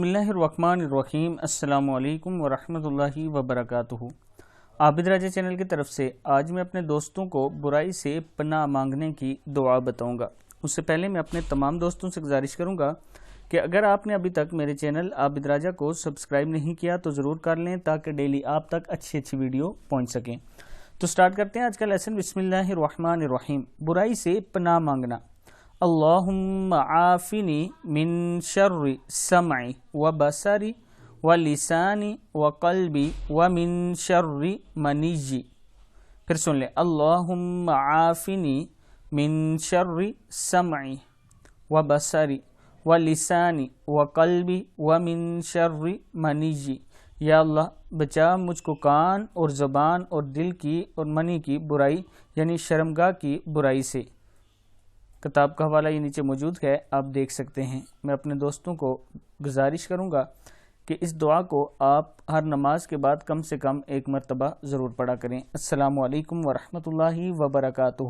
بسم اللہ الرحمن الرحیم۔ السلام علیکم ورحمۃ اللہ وبرکاتہ۔ عابد راجہ چینل کی طرف سے آج میں اپنے دوستوں کو برائی سے پناہ مانگنے کی دعا بتاؤں گا۔ اس سے پہلے میں اپنے تمام دوستوں سے گزارش کروں گا کہ اگر آپ نے ابھی تک میرے چینل عابد راجہ کو سبسکرائب نہیں کیا تو ضرور کر لیں تاکہ ڈیلی آپ تک اچھی ویڈیو پہنچ سکیں۔ تو سٹارٹ کرتے ہیں آج کا لیسن۔ بسم اللہ الرحمن الرحیم۔ برائی سے پناہ مانگنا۔ اللہم عافنی من شر سمعی و بصری و لسانی و قلبی و من شر منیجی۔ پھر سن لیں، اللہم عافنی من شر سمعی و بصری و لسانی و قلبی و من شر منیجی۔ یا اللہ بچا مجھ کو کان اور زبان اور دل کی اور منی کی برائی یعنی شرمگاہ کی برائی سے۔ کتاب کا حوالہ یہ نیچے موجود ہے، آپ دیکھ سکتے ہیں۔ میں اپنے دوستوں کو گزارش کروں گا کہ اس دعا کو آپ ہر نماز کے بعد کم سے کم ایک مرتبہ ضرور پڑھا کریں۔ السلام علیکم ورحمۃ اللہ وبرکاتہ۔